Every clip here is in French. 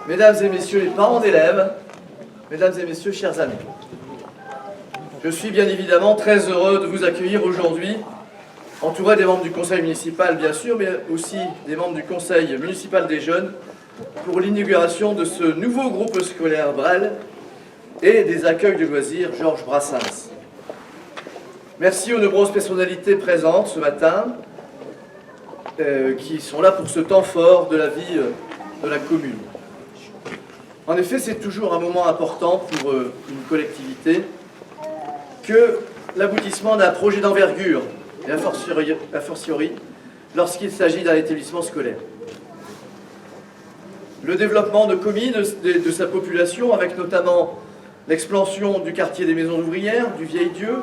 Mesdames et messieurs les parents d'élèves, mesdames et messieurs, chers amis, je suis bien évidemment très heureux de vous accueillir aujourd'hui, entouré des membres du conseil municipal bien sûr, mais aussi des membres du conseil municipal des jeunes, pour l'inauguration de ce nouveau groupe scolaire Brel et des accueils de loisirs Georges Brassens. Merci aux nombreuses personnalités présentes ce matin, qui sont là pour ce temps fort de la vie de la commune. En effet, c'est toujours un moment important pour une collectivité que l'aboutissement d'un projet d'envergure, et a fortiori lorsqu'il s'agit d'un établissement scolaire. Le développement de communes, de sa population, avec notamment l'expansion du quartier des Maisons ouvrières, du Vieil-Dieu,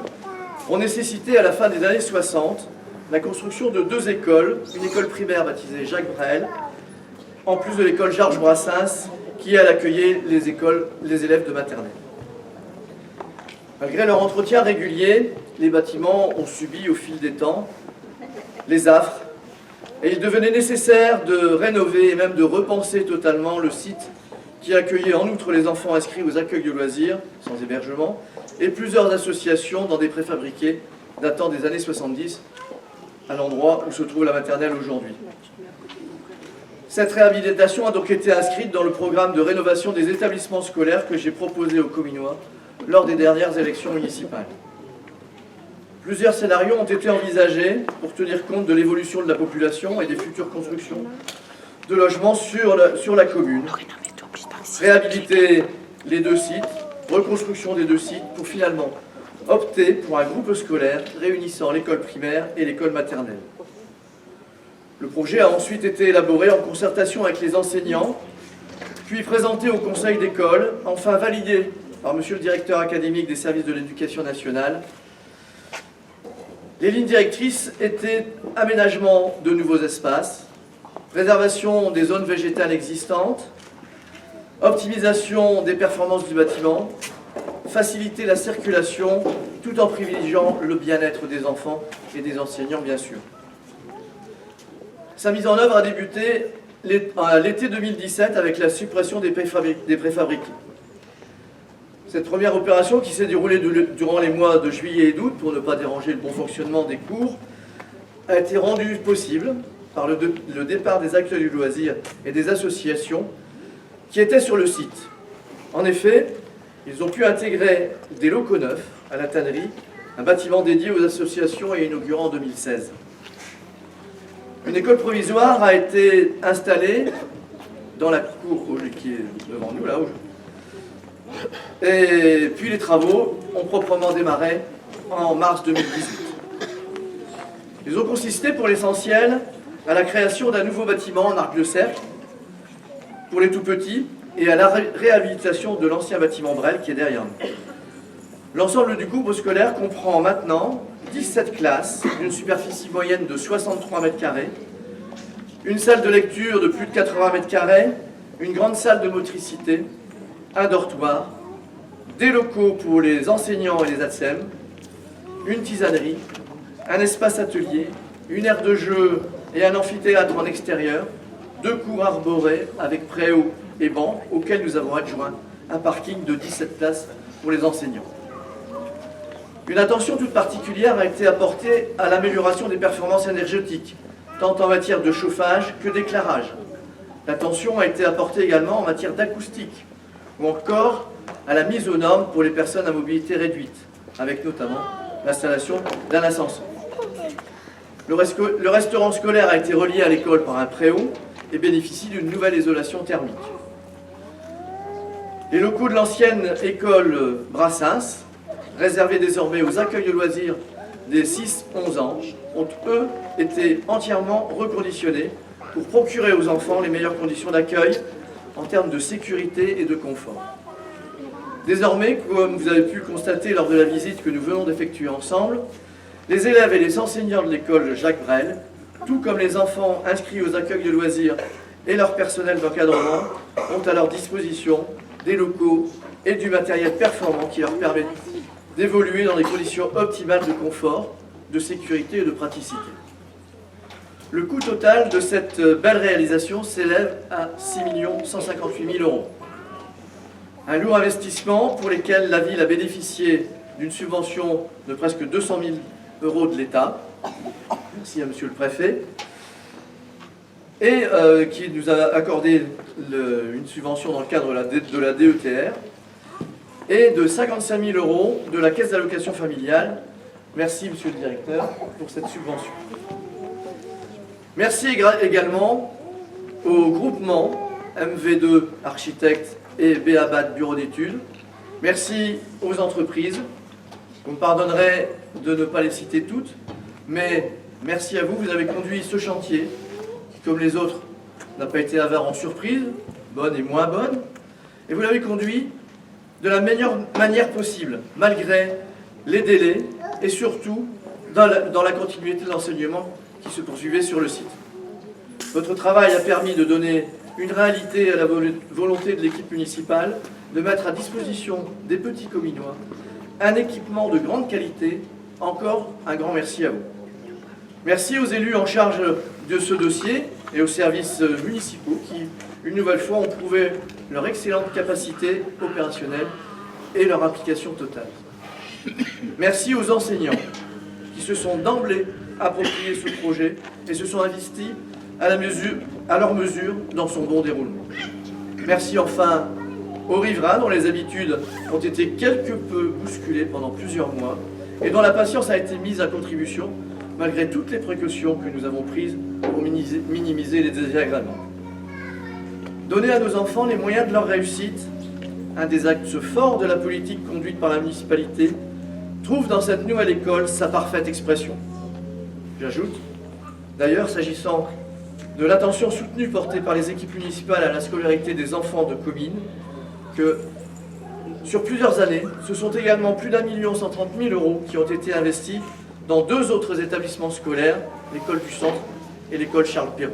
ont nécessité à la fin des années 60 la construction de deux écoles, une école primaire baptisée Jacques Brel, en plus de l'école Georges Brassens, qui elle accueillait les élèves de maternelle. Malgré leur entretien régulier, les bâtiments ont subi au fil des temps les affres, et il devenait nécessaire de rénover et même de repenser totalement le site qui accueillait en outre les enfants inscrits aux accueils de loisirs, sans hébergement, et plusieurs associations dans des préfabriqués datant des années 70, à l'endroit où se trouve la maternelle aujourd'hui. Cette réhabilitation a donc été inscrite dans le programme de rénovation des établissements scolaires que j'ai proposé aux Cominois lors des dernières élections municipales. Plusieurs scénarios ont été envisagés pour tenir compte de l'évolution de la population et des futures constructions de logements sur la commune. Réhabiliter les deux sites, reconstruction des deux sites pour finalement opter pour un groupe scolaire réunissant l'école primaire et l'école maternelle. Le projet a ensuite été élaboré en concertation avec les enseignants, puis présenté au conseil d'école, enfin validé par monsieur le directeur académique des services de l'éducation nationale. Les lignes directrices étaient aménagement de nouveaux espaces, préservation des zones végétales existantes, optimisation des performances du bâtiment, faciliter la circulation tout en privilégiant le bien-être des enfants et des enseignants bien sûr. Sa mise en œuvre a débuté l'été 2017 avec la suppression des préfabriqués. Cette première opération, qui s'est déroulée durant les mois de juillet et d'août pour ne pas déranger le bon fonctionnement des cours, a été rendue possible par le départ des accueils du loisir et des associations qui étaient sur le site. En effet, ils ont pu intégrer des locaux neufs à la tannerie, un bâtiment dédié aux associations et inauguré en 2016. Une école provisoire a été installée dans la cour qui est devant nous, là. Et puis les travaux ont proprement démarré en mars 2018. Ils ont consisté pour l'essentiel à la création d'un nouveau bâtiment en arc de cercle pour les tout-petits et à la réhabilitation de l'ancien bâtiment Brel qui est derrière nous. L'ensemble du groupe scolaire comprend maintenant 17 classes d'une superficie moyenne de 63 m², une salle de lecture de plus de 80 m², une grande salle de motricité, un dortoir, des locaux pour les enseignants et les ATSEM, une tisanerie, un espace atelier, une aire de jeu et un amphithéâtre en extérieur, deux cours arborés avec préau et bancs auxquels nous avons adjoint un parking de 17 places pour les enseignants. Une attention toute particulière a été apportée à l'amélioration des performances énergétiques, tant en matière de chauffage que d'éclairage. L'attention a été apportée également en matière d'acoustique, ou encore à la mise aux normes pour les personnes à mobilité réduite, avec notamment l'installation d'un ascenseur. Le restaurant scolaire a été relié à l'école par un préau et bénéficie d'une nouvelle isolation thermique. Les locaux de l'ancienne école Brassens, réservés désormais aux accueils de loisirs des 6-11 ans, ont eux été entièrement reconditionnés pour procurer aux enfants les meilleures conditions d'accueil en termes de sécurité et de confort. Désormais, comme vous avez pu le constater lors de la visite que nous venons d'effectuer ensemble, les élèves et les enseignants de l'école Jacques Brel, tout comme les enfants inscrits aux accueils de loisirs et leur personnel d'encadrement, ont à leur disposition des locaux et du matériel performant qui leur permettent d'évoluer dans des conditions optimales de confort, de sécurité et de praticité. Le coût total de cette belle réalisation s'élève à 6 158 000 €. Un lourd investissement pour lequel la ville a bénéficié d'une subvention de presque 200 000 € de l'État. Merci à Monsieur le Préfet. Et qui nous a accordé une subvention dans le cadre de la DETR et de 55 000 € de la Caisse d'allocation familiale. Merci, Monsieur le Directeur, pour cette subvention. Merci également au groupement MV2 Architectes et BABAT Bureau d'études. Merci aux entreprises. Vous me pardonnerez de ne pas les citer toutes, mais merci à vous, vous avez conduit ce chantier, qui, comme les autres, n'a pas été avare en surprise, bonne et moins bonne, et vous l'avez conduit de la meilleure manière possible, malgré les délais, et surtout dans la continuité de l'enseignement qui se poursuivait sur le site. Votre travail a permis de donner une réalité à la volonté de l'équipe municipale de mettre à disposition des petits Cominois un équipement de grande qualité. Encore un grand merci à vous. Merci aux élus en charge de ce dossier et aux services municipaux qui, une nouvelle fois, ont prouvé leur excellente capacité opérationnelle et leur implication totale. Merci aux enseignants qui se sont d'emblée approprié ce projet et se sont investis à leur mesure dans son bon déroulement. Merci enfin aux riverains dont les habitudes ont été quelque peu bousculées pendant plusieurs mois et dont la patience a été mise à contribution malgré toutes les précautions que nous avons prises pour minimiser les désagréments. Donner à nos enfants les moyens de leur réussite, un des axes forts de la politique conduite par la municipalité, trouve dans cette nouvelle école sa parfaite expression. J'ajoute, d'ailleurs, s'agissant de l'attention soutenue portée par les équipes municipales à la scolarité des enfants de communes, que sur plusieurs années, ce sont également plus d'1 130 000 € qui ont été investis dans 2 autres établissements scolaires, l'école du Centre et l'école Charles-Perroux.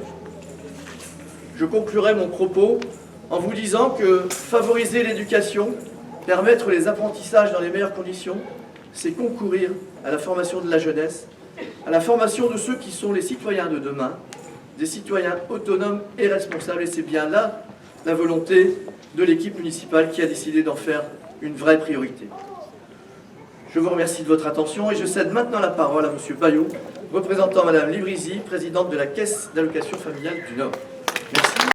Je conclurai mon propos en vous disant que favoriser l'éducation, permettre les apprentissages dans les meilleures conditions, c'est concourir à la formation de la jeunesse, à la formation de ceux qui sont les citoyens de demain, des citoyens autonomes et responsables, et c'est bien là la volonté de l'équipe municipale qui a décidé d'en faire une vraie priorité. Je vous remercie de votre attention et je cède maintenant la parole à M. Bayot, représentant Mme Livrizi, présidente de la Caisse d'allocation familiale du Nord. Merci.